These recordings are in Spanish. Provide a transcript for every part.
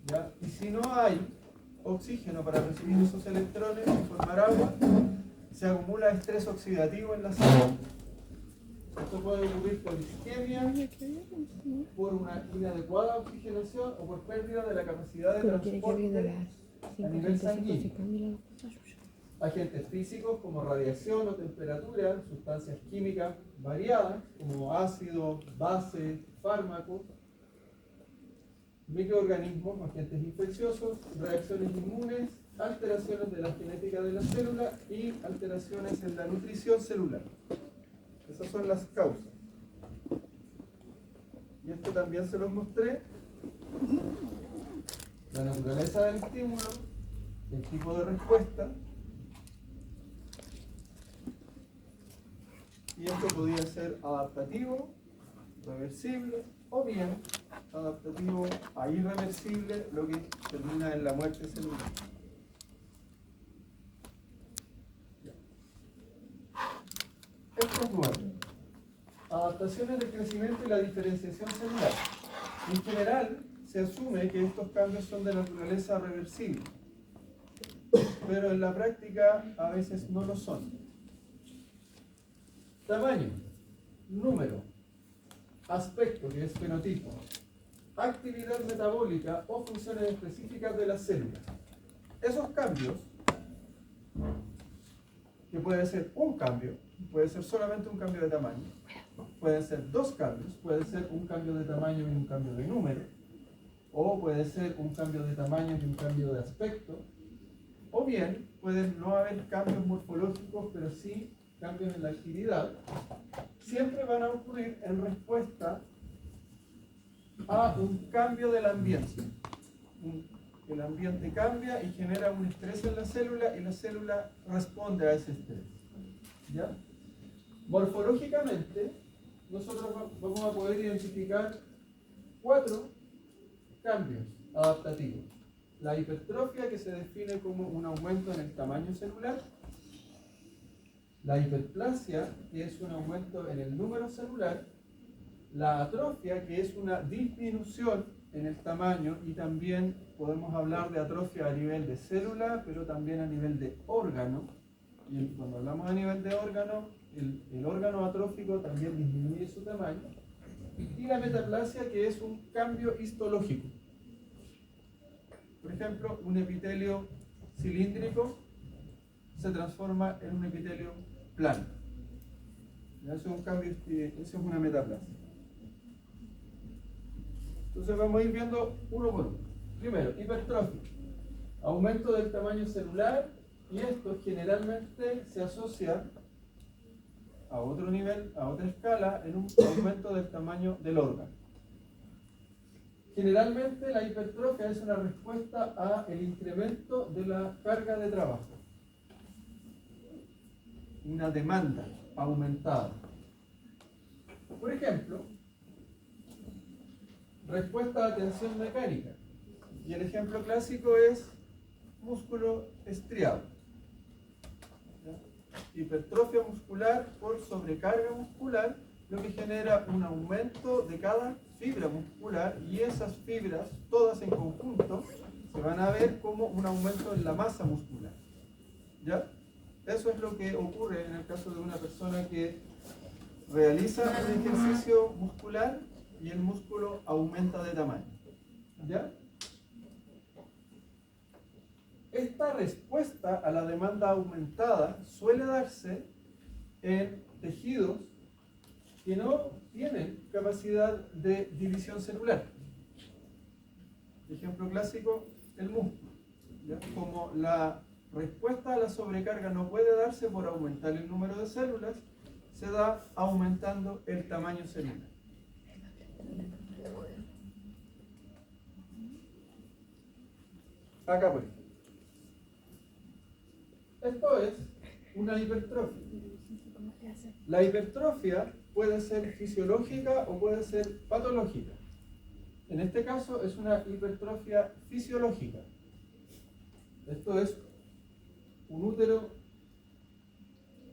¿ya? Y si no hay oxígeno para recibir esos electrones y formar agua, se acumula estrés oxidativo en la célula. Esto puede ocurrir por isquemia, por una inadecuada oxigenación o por pérdida de la capacidad de transporte a nivel sanguíneo. Agentes físicos como radiación o temperatura, sustancias químicas variadas como ácidos, bases, fármacos, microorganismos, agentes infecciosos, reacciones inmunes, alteraciones de la genética de la célula y alteraciones en la nutrición celular. Esas son las causas. Y esto también se los mostré. La naturaleza del estímulo, el tipo de respuesta. Y esto podía ser adaptativo, reversible, o bien adaptativo a irreversible, lo que termina en la muerte celular. Esto es nuevo. Adaptaciones del crecimiento y la diferenciación celular. En general, se asume que estos cambios son de naturaleza reversible, pero en la práctica a veces no lo son. Tamaño, número, aspecto, que es fenotipo, actividad metabólica o funciones específicas de la célula. Esos cambios, que puede ser un cambio, puede ser solamente un cambio de tamaño, pueden ser dos cambios, puede ser un cambio de tamaño y un cambio de número, o puede ser un cambio de tamaño y un cambio de aspecto, o bien pueden no haber cambios morfológicos, pero sí cambios en la actividad. Siempre van a ocurrir en respuesta a un cambio del ambiente. El ambiente cambia y genera un estrés en la célula y la célula responde a ese estrés. ¿Ya? Morfológicamente, nosotros vamos a poder identificar 4 cambios adaptativos. La hipertrofia, que se define como un aumento en el tamaño celular. La hiperplasia, que es un aumento en el número celular. La atrofia, que es una disminución en el tamaño, y también podemos hablar de atrofia a nivel de célula, pero también a nivel de órgano. Y cuando hablamos a nivel de órgano, el órgano atrófico también disminuye su tamaño. Y la metaplasia, que es un cambio histológico. Por ejemplo, un epitelio cilíndrico se transforma en un epitelio plano. Eso es un cambio, eso es una metaplasia. Entonces vamos a ir viendo uno por uno. Primero, hipertrofia. Aumento del tamaño celular, y esto generalmente se asocia a otro nivel, a otra escala, en un aumento del tamaño del órgano. Generalmente la hipertrofia es una respuesta a el incremento de la carga de trabajo. Una demanda aumentada. Por ejemplo, respuesta a tensión mecánica. Y el ejemplo clásico es músculo estriado. ¿Ya? Hipertrofia muscular por sobrecarga muscular, lo que genera un aumento de cada fibra muscular, y esas fibras, todas en conjunto, se van a ver como un aumento en la masa muscular. ¿Ya? Eso es lo que ocurre en el caso de una persona que realiza un ejercicio muscular y el músculo aumenta de tamaño. ¿Ya? Esta respuesta a la demanda aumentada suele darse en tejidos que no tienen capacidad de división celular. Ejemplo clásico, el músculo. ¿Ya? Como la respuesta a la sobrecarga no puede darse por aumentar el número de células, se da aumentando el tamaño celular. Acá por ejemplo. Esto es una hipertrofia. La hipertrofia puede ser fisiológica o puede ser patológica. En este caso es una hipertrofia fisiológica. Esto es un útero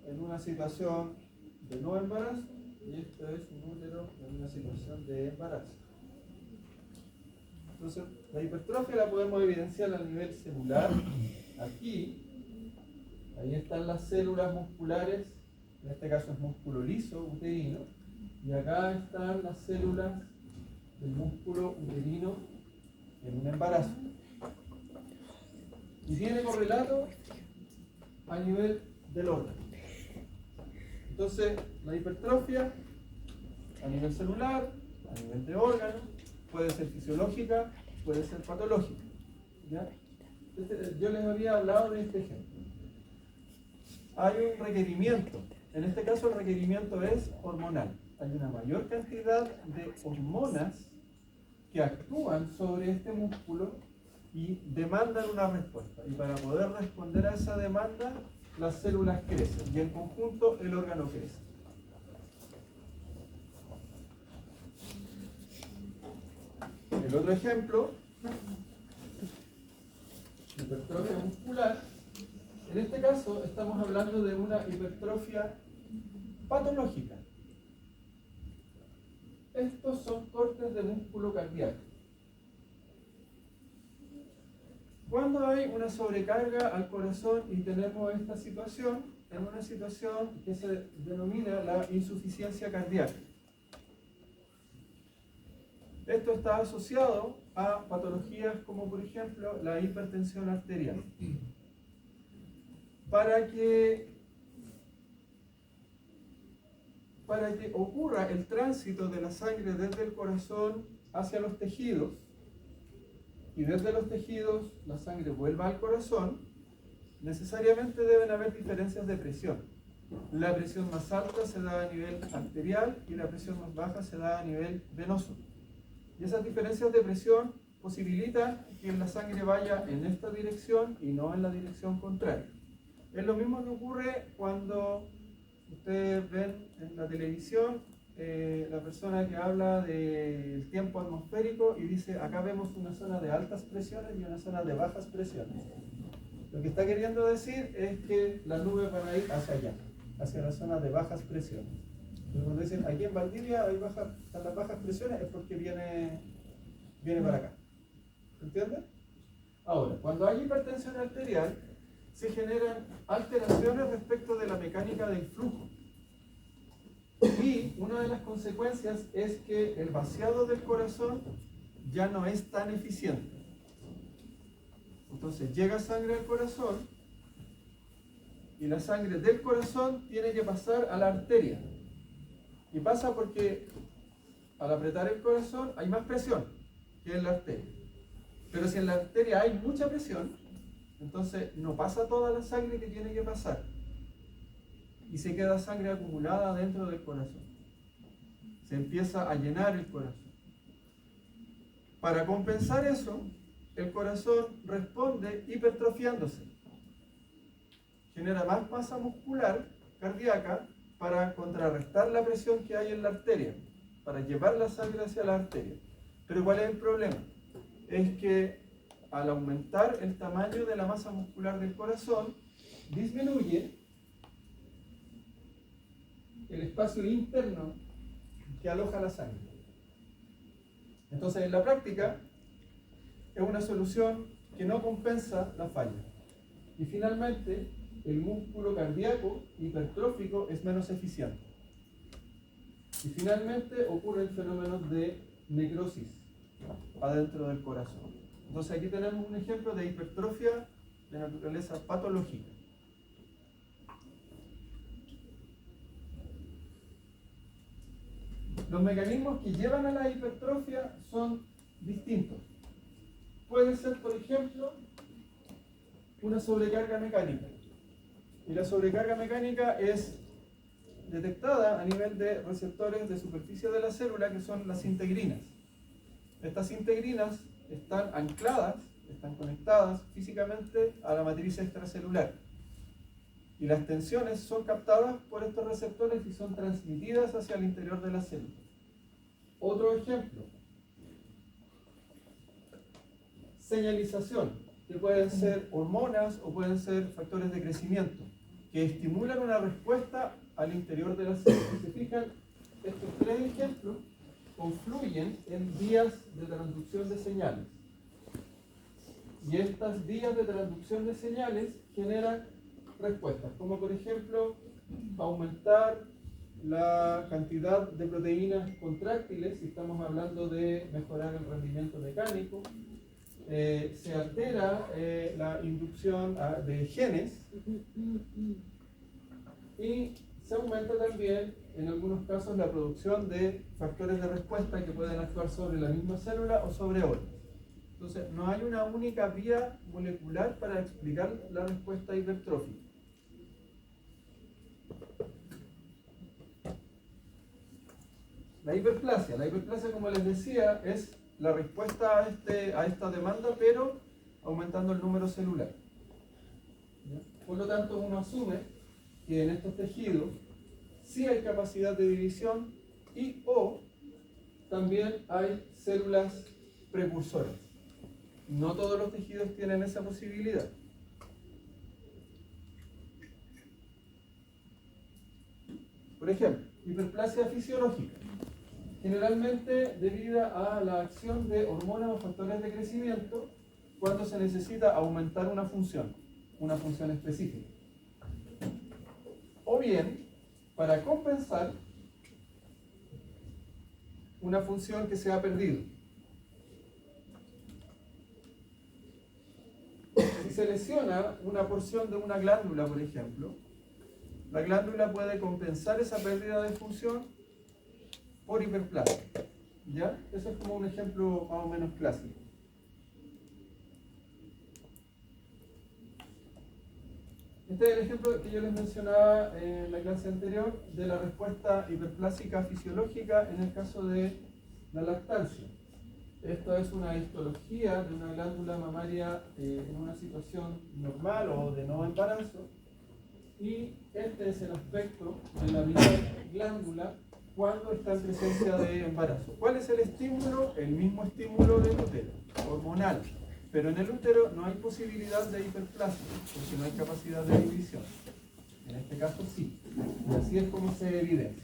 en una situación de no embarazo, y esto es un útero en una situación de embarazo. Entonces, la hipertrofia la podemos evidenciar a nivel celular. Aquí, ahí están las células musculares, en este caso es músculo liso, uterino, y acá están las células del músculo uterino en un embarazo. Y tiene correlato a nivel del órgano. Entonces, la hipertrofia a nivel celular, a nivel de órgano, puede ser fisiológica, puede ser patológica. ¿Ya? Yo les había hablado de este ejemplo. Hay un requerimiento, en este caso el requerimiento es hormonal. Hay una mayor cantidad de hormonas que actúan sobre este músculo y demandan una respuesta. Y para poder responder a esa demanda, las células crecen y en conjunto el órgano crece. El otro ejemplo, hipertrofia muscular. En este caso estamos hablando de una hipertrofia patológica. Estos son cortes de músculo cardíaco. Cuando hay una sobrecarga al corazón y tenemos esta situación, en una situación que se denomina la insuficiencia cardíaca. Esto está asociado a patologías como por ejemplo la hipertensión arterial. Para que ocurra el tránsito de la sangre desde el corazón hacia los tejidos y desde los tejidos la sangre vuelva al corazón, necesariamente deben haber diferencias de presión. La presión más alta se da a nivel arterial y la presión más baja se da a nivel venoso. Y esas diferencias de presión posibilitan que la sangre vaya en esta dirección y no en la dirección contraria. Es lo mismo que ocurre cuando ustedes ven en la televisión la persona que habla del tiempo atmosférico y dice, acá vemos una zona de altas presiones y una zona de bajas presiones. Lo que está queriendo decir es que las nubes van a ir hacia allá, hacia la zona de bajas presiones. Pero cuando dicen, aquí en Valdivia están las bajas presiones, es porque viene para acá. ¿Entiendes? Ahora, cuando hay hipertensión arterial, se generan alteraciones respecto de la mecánica del flujo. Y una de las consecuencias es que el vaciado del corazón ya no es tan eficiente. Entonces llega sangre al corazón y la sangre del corazón tiene que pasar a la arteria. Y pasa porque al apretar el corazón hay más presión que en la arteria. Pero si en la arteria hay mucha presión, entonces no pasa toda la sangre que tiene que pasar. Y se queda sangre acumulada dentro del corazón. Se empieza a llenar el corazón. Para compensar eso, el corazón responde hipertrofiándose. Genera más masa muscular cardíaca para contrarrestar la presión que hay en la arteria, para llevar la sangre hacia la arteria. Pero ¿cuál es el problema? Es que al aumentar el tamaño de la masa muscular del corazón, disminuye el espacio interno que aloja la sangre. Entonces, en la práctica, es una solución que no compensa la falla. Y finalmente, el músculo cardíaco hipertrófico es menos eficiente. Y finalmente, ocurren fenómenos de necrosis adentro del corazón. Entonces, aquí tenemos un ejemplo de hipertrofia de naturaleza patológica. Los mecanismos que llevan a la hipertrofia son distintos. Puede ser, por ejemplo, una sobrecarga mecánica. Y la sobrecarga mecánica es detectada a nivel de receptores de superficie de la célula, que son las integrinas. Estas integrinas están ancladas, están conectadas físicamente a la matriz extracelular. Y las tensiones son captadas por estos receptores y son transmitidas hacia el interior de la célula. Otro ejemplo. Señalización, que pueden ser hormonas o pueden ser factores de crecimiento, que estimulan una respuesta al interior de la célula. Si se fijan, estos tres ejemplos confluyen en vías de transducción de señales. Y estas vías de transducción de señales generan respuestas, como por ejemplo aumentar la cantidad de proteínas contráctiles, si estamos hablando de mejorar el rendimiento mecánico. Se altera la inducción de genes y se aumenta también en algunos casos la producción de factores de respuesta que pueden actuar sobre la misma célula o sobre otras. Entonces, no hay una única vía molecular para explicar la respuesta hipertrófica. La hiperplasia, como les decía, es la respuesta a esta demanda, pero aumentando el número celular. ¿Ya? Por lo tanto, uno asume que en estos tejidos sí hay capacidad de división y o también hay células precursoras. No todos los tejidos tienen esa posibilidad. Por ejemplo, hiperplasia fisiológica. Generalmente debida a la acción de hormonas o factores de crecimiento cuando se necesita aumentar una función específica. O bien, para compensar una función que se ha perdido. Si se lesiona una porción de una glándula, por ejemplo, la glándula puede compensar esa pérdida de función por hiperplasia. ¿Ya? Eso es como un ejemplo más o menos clásico. Este es el ejemplo que yo les mencionaba en la clase anterior de la respuesta hiperplásica fisiológica en el caso de la lactancia. Esto es una histología de una glándula mamaria en una situación normal o de no embarazo. Y este es el aspecto de la glándula cuando está en presencia de embarazo. ¿Cuál es el estímulo? El mismo estímulo del útero, hormonal. Pero en el útero no hay posibilidad de hiperplasia, porque no hay capacidad de división. En este caso sí. Y así es como se evidencia.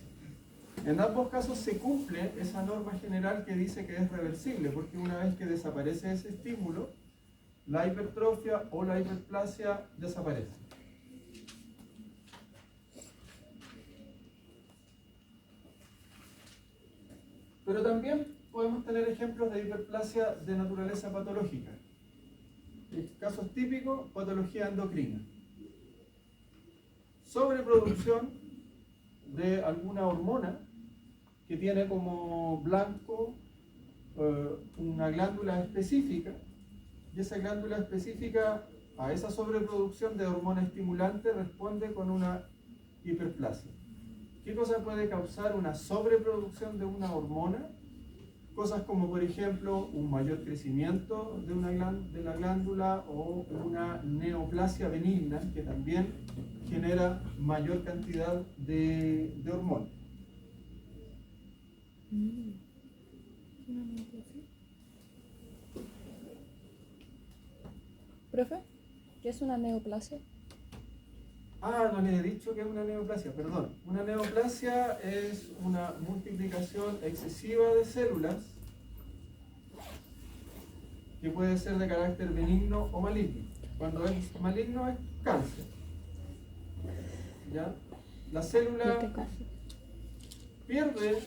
En ambos casos se cumple esa norma general que dice que es reversible, porque una vez que desaparece ese estímulo, la hipertrofia o la hiperplasia desaparece. Pero también podemos tener ejemplos de hiperplasia de naturaleza patológica. Casos típicos, patología endocrina. Sobreproducción de alguna hormona que tiene como blanco una glándula específica, y esa glándula específica a esa sobreproducción de hormona estimulante responde con una hiperplasia. ¿Qué cosa puede causar una sobreproducción de una hormona? Cosas como, por ejemplo, un mayor crecimiento de la glándula o una neoplasia benigna, que también genera mayor cantidad de hormona. Profe, ¿qué es una neoplasia? No le he dicho que es una neoplasia, perdón. Una neoplasia es una multiplicación excesiva de células que puede ser de carácter benigno o maligno. Cuando es maligno es cáncer. ¿Ya? La célula pierde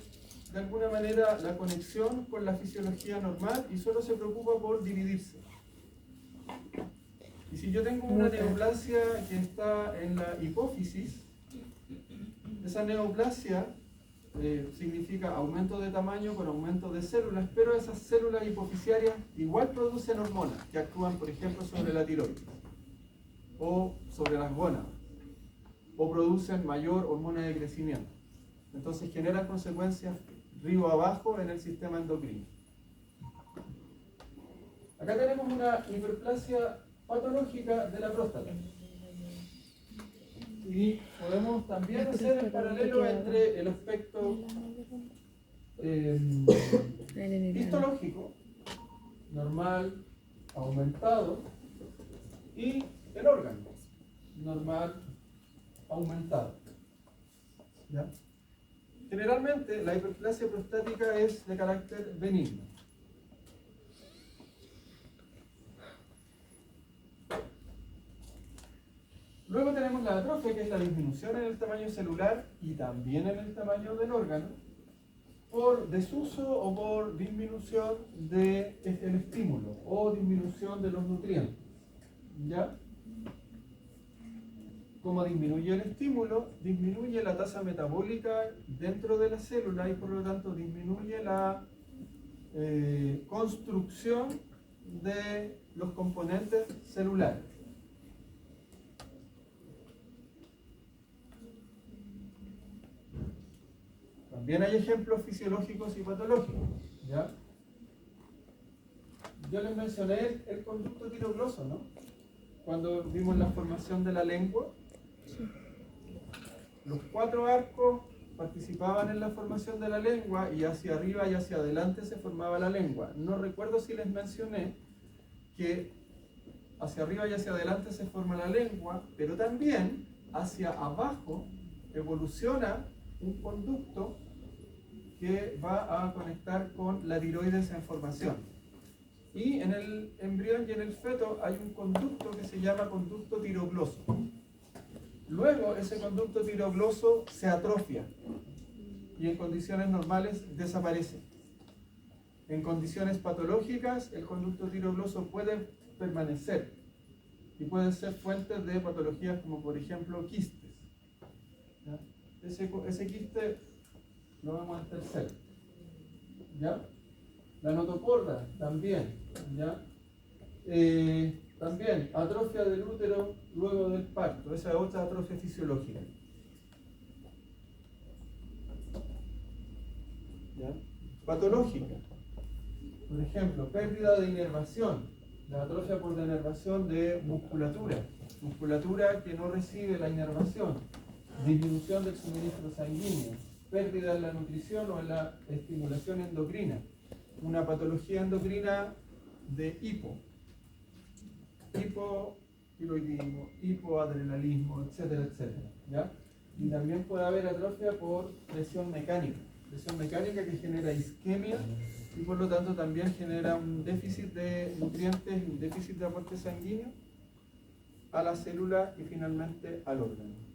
de alguna manera la conexión con la fisiología normal y solo se preocupa por dividirse. Y si yo tengo una neoplasia que está en la hipófisis, esa neoplasia significa aumento de tamaño con aumento de células, pero esas células hipoficiarias igual producen hormonas que actúan, por ejemplo, sobre la tiroides o sobre las gónadas, o producen mayor hormona de crecimiento. Entonces generan consecuencias río abajo en el sistema endocrino. Acá tenemos una hiperplasia patológica de la próstata. Y podemos también hacer el paralelo entre el aspecto histológico, normal, aumentado, y el órgano, normal, aumentado. ¿Ya? Generalmente la hiperplasia prostática es de carácter benigno. Luego tenemos la atrofia, que es la disminución en el tamaño celular y también en el tamaño del órgano, por desuso o por disminución del estímulo o disminución de los nutrientes. ¿Ya? Como disminuye el estímulo, disminuye la tasa metabólica dentro de la célula y por lo tanto disminuye la construcción de los componentes celulares. También hay ejemplos fisiológicos y patológicos, ¿ya? Yo les mencioné el conducto tirogloso, ¿no? Cuando vimos la formación de la lengua. Los 4 arcos participaban en la formación de la lengua y hacia arriba y hacia adelante se formaba la lengua. No recuerdo si les mencioné que hacia arriba y hacia adelante se forma la lengua, pero también hacia abajo evoluciona un conducto que va a conectar con la tiroides en formación. Y en el embrión y en el feto hay un conducto que se llama conducto tirogloso. Luego ese conducto tirogloso se atrofia y en condiciones normales desaparece. En condiciones patológicas el conducto tirogloso puede permanecer y puede ser fuente de patologías como por ejemplo quistes. ¿Ya? Ese quiste lo vemos en tercero. ¿Ya? La notoporda también. ¿Ya? También atrofia del útero luego del parto. Esa es otra atrofia fisiológica. ¿Ya? Patológica. Por ejemplo, pérdida de inervación. La atrofia por denervación de musculatura. Musculatura que no recibe la inervación. Disminución del suministro sanguíneo. Pérdida en la nutrición o en la estimulación endocrina. Una patología endocrina de hipotiroidismo, hipoadrenalismo, etcétera, etcétera. ¿Ya? Y también puede haber atrofia por presión mecánica que genera isquemia y por lo tanto también genera un déficit de nutrientes, un déficit de aporte sanguíneo a la célula y finalmente al órgano.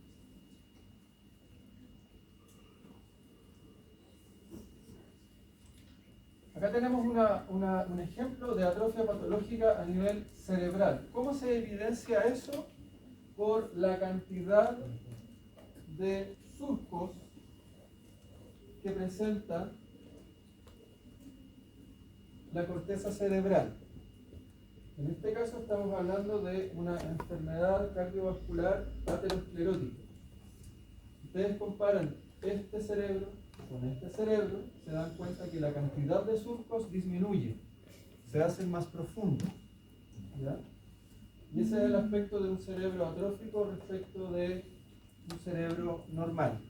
Acá tenemos un ejemplo de atrofia patológica a nivel cerebral. ¿Cómo se evidencia eso? Por la cantidad de surcos que presenta la corteza cerebral. En este caso estamos hablando de una enfermedad cardiovascular aterosclerótica. Ustedes comparan este cerebro con este cerebro, se dan cuenta que la cantidad de surcos disminuye, se hacen más profundos. ¿Ya? Y ese es el aspecto de un cerebro atrófico respecto de un cerebro normal.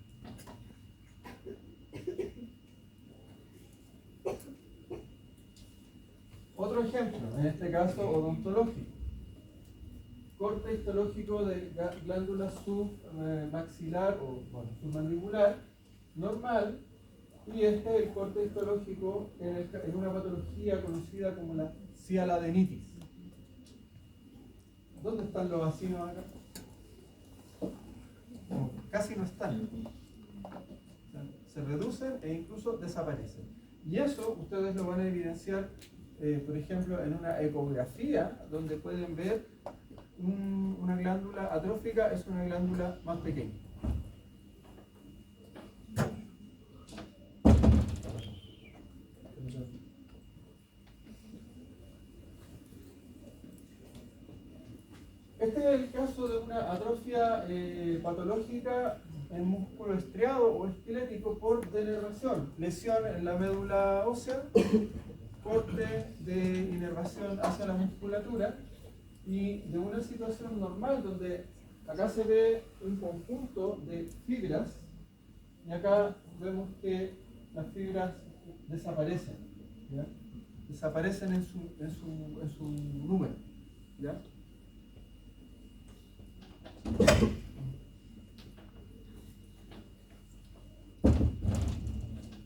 Otro ejemplo, en este caso odontológico. Corte histológico de glándula submaxilar o submandibular normal, y este es el corte histológico en una patología conocida como la cialadenitis. ¿Dónde están los vacinos acá? Casi no están. Se reducen e incluso desaparecen. Y eso ustedes lo van a evidenciar, por ejemplo, en una ecografía, donde pueden ver una glándula atrófica, es una glándula más pequeña. Este es el caso de una atrofia patológica en músculo estriado o esquelético por denervación, lesión en la médula ósea, corte de inervación hacia la musculatura y de una situación normal donde acá se ve un conjunto de fibras y acá vemos que las fibras desaparecen, ¿ya? Desaparecen en su número, ¿ya?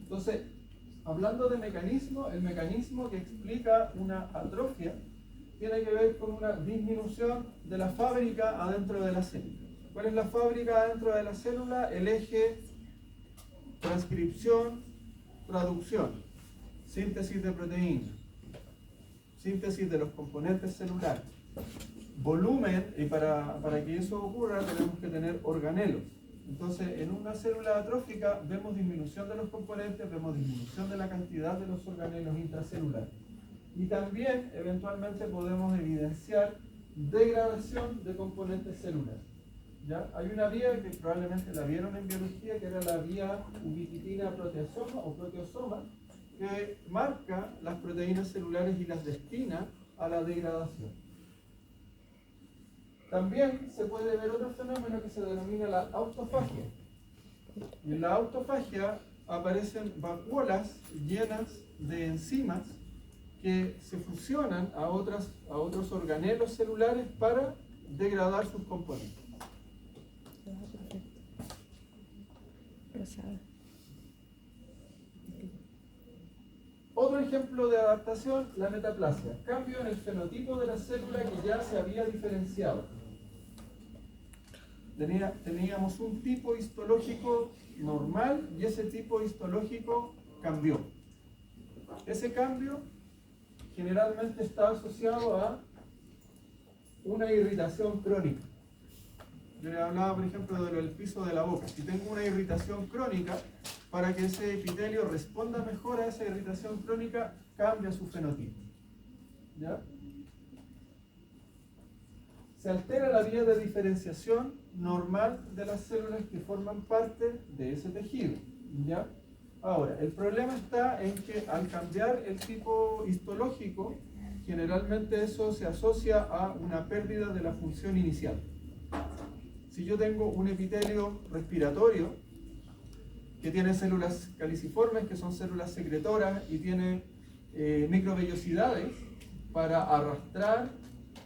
Entonces, hablando de mecanismo, el mecanismo que explica una atrofia tiene que ver con una disminución de la fábrica adentro de la célula. ¿Cuál es la fábrica dentro de la célula? El eje transcripción, traducción, síntesis de proteínas, síntesis de los componentes celulares, volumen, y para que eso ocurra tenemos que tener organelos. Entonces, en una célula atrófica vemos disminución de los componentes, vemos disminución de la cantidad de los organelos intracelulares. Y también, eventualmente, podemos evidenciar degradación de componentes celulares. ¿Ya? Hay una vía que probablemente la vieron en biología, que era la vía ubiquitina proteasoma o proteosoma, que marca las proteínas celulares y las destina a la degradación. También se puede ver otro fenómeno que se denomina la autofagia. Y en la autofagia aparecen vacuolas llenas de enzimas que se fusionan a otros organelos celulares para degradar sus componentes. Otro ejemplo de adaptación, la metaplasia. Cambio en el fenotipo de la célula que ya se había diferenciado. Teníamos un tipo histológico normal y ese tipo histológico cambió. Ese cambio generalmente está asociado a una irritación crónica. Yo le hablaba, por ejemplo, del piso de la boca. Si tengo una irritación crónica, para que ese epitelio responda mejor a esa irritación crónica, cambia su fenotipo. ¿Ya? Se altera la vía de diferenciación normal de las células que forman parte de ese tejido. ¿Ya? Ahora, el problema está en que al cambiar el tipo histológico, generalmente eso se asocia a una pérdida de la función inicial. Si yo tengo un epitelio respiratorio que tiene células caliciformes, que son células secretoras, y tiene microvellosidades para arrastrar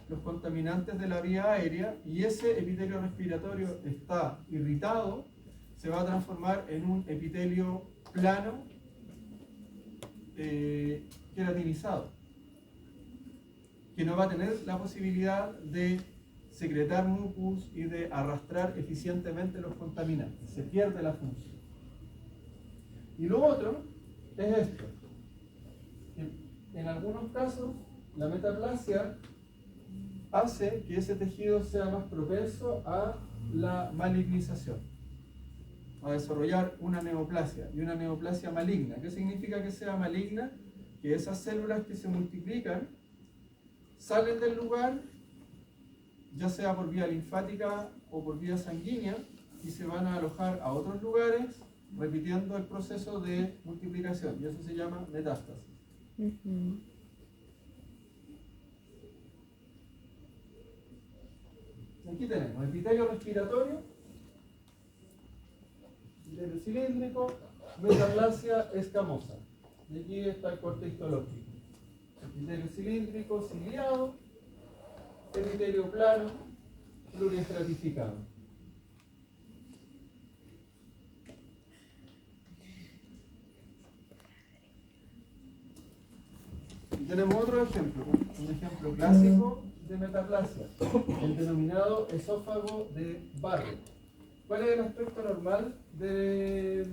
los contaminantes de la vía aérea, y ese epitelio respiratorio está irritado, se va a transformar en un epitelio plano queratinizado, que no va a tener la posibilidad de secretar mucus y de arrastrar eficientemente los contaminantes. Se pierde la función. Y lo otro es esto. En algunos casos, la metaplasia hace que ese tejido sea más propenso a la malignización, a desarrollar una neoplasia, y una neoplasia maligna. ¿Qué significa que sea maligna? Que esas células que se multiplican salen del lugar, ya sea por vía linfática o por vía sanguínea, y se van a alojar a otros lugares, repitiendo el proceso de multiplicación, y eso se llama metástasis. Aquí tenemos epitelio respiratorio, epitelio cilíndrico, metaplasia escamosa. Y aquí está el corte histológico. Epitelio cilíndrico, ciliado, epitelio plano, pluriestratificado. Y tenemos otro ejemplo, un ejemplo clásico de metaplasia, el denominado esófago de Barrett. ¿Cuál es el aspecto normal de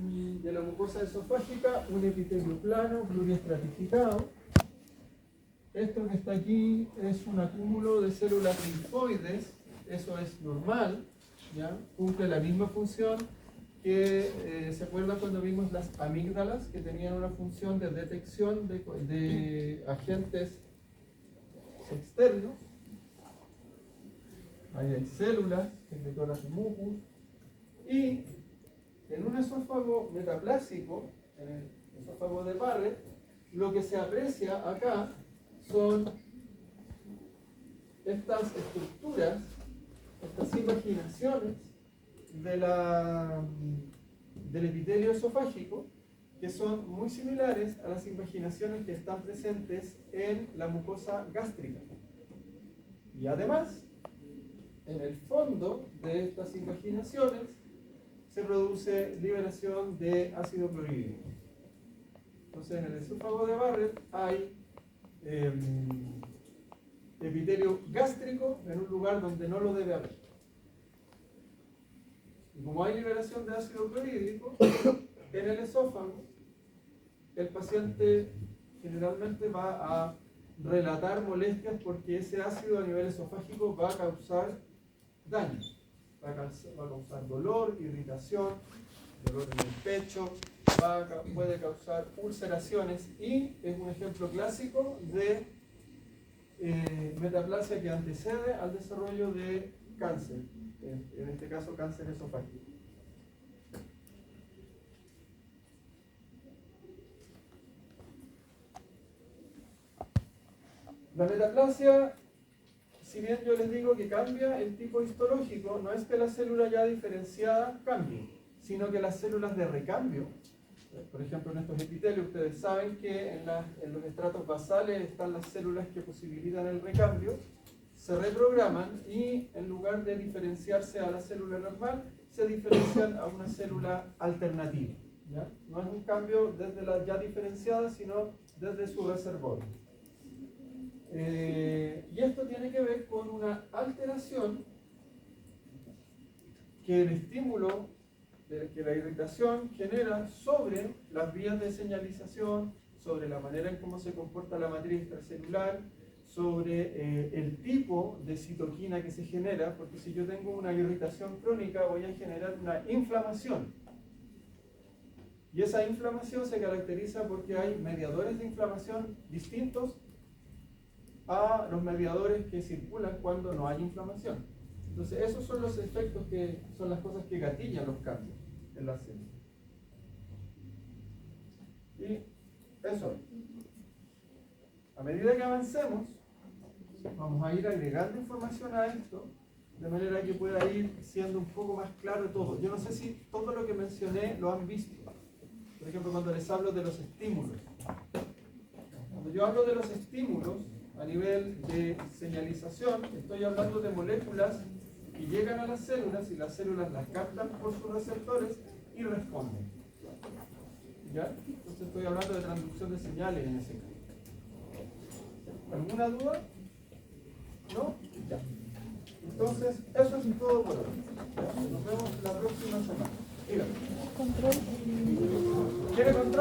la mucosa esofágica? Un epitelio plano, pluriestratificado. Esto que está aquí es un acúmulo de células linfoides, eso es normal, ¿ya? Cumple la misma función que, ¿se acuerdan cuando vimos las amígdalas que tenían una función de detección de agentes externos? Ahí hay células secretoras de mucus, y en un esófago metaplásico, en el esófago de Barrett, lo que se aprecia acá son estas estructuras, estas invaginaciones del epitelio esofágico, que son muy similares a las invaginaciones que están presentes en la mucosa gástrica. Y además, en el fondo de estas invaginaciones se produce liberación de ácido clorhídrico. Entonces, en el esófago de Barrett hay epitelio gástrico en un lugar donde no lo debe haber. Y como hay liberación de ácido clorhídrico en el esófago, el paciente generalmente va a relatar molestias porque ese ácido a nivel esofágico va a causar daño, va a causar dolor, irritación, dolor en el pecho, puede causar ulceraciones y es un ejemplo clásico de metaplasia que antecede al desarrollo de cáncer, en este caso cáncer esofágico. La metaplasia, si bien yo les digo que cambia el tipo histológico, no es que la célula ya diferenciada cambie, sino que las células de recambio, por ejemplo en estos epitelios, ustedes saben que en los estratos basales están las células que posibilitan el recambio, se reprograman y en lugar de diferenciarse a la célula normal, se diferencian a una célula alternativa. ¿Ya? No es un cambio desde la ya diferenciada, sino desde su reservorio. Y esto tiene que ver con una alteración que el estímulo, que la irritación genera sobre las vías de señalización, sobre la manera en cómo se comporta la matriz extracelular, sobre el tipo de citoquina que se genera, porque si yo tengo una irritación crónica voy a generar una inflamación. Y esa inflamación se caracteriza porque hay mediadores de inflamación distintos a los mediadores que circulan cuando no hay inflamación. Entonces esos son los efectos que son las cosas que gatillan los cambios en la célula. Y eso, a medida que avancemos, vamos a ir agregando información a esto, de manera que pueda ir siendo un poco más claro todo. Yo no sé si todo lo que mencioné lo han visto. Por ejemplo, cuando les hablo de los estímulos. Cuando yo hablo de los estímulos, a nivel de señalización, estoy hablando de moléculas que llegan a las células y las células las captan por sus receptores y responden. ¿Ya? Entonces estoy hablando de transducción de señales en ese caso. ¿Alguna duda? ¿No? Ya. Entonces, eso es todo por hoy. Nos vemos la próxima semana. Dígame. Control. ¿Quiere control?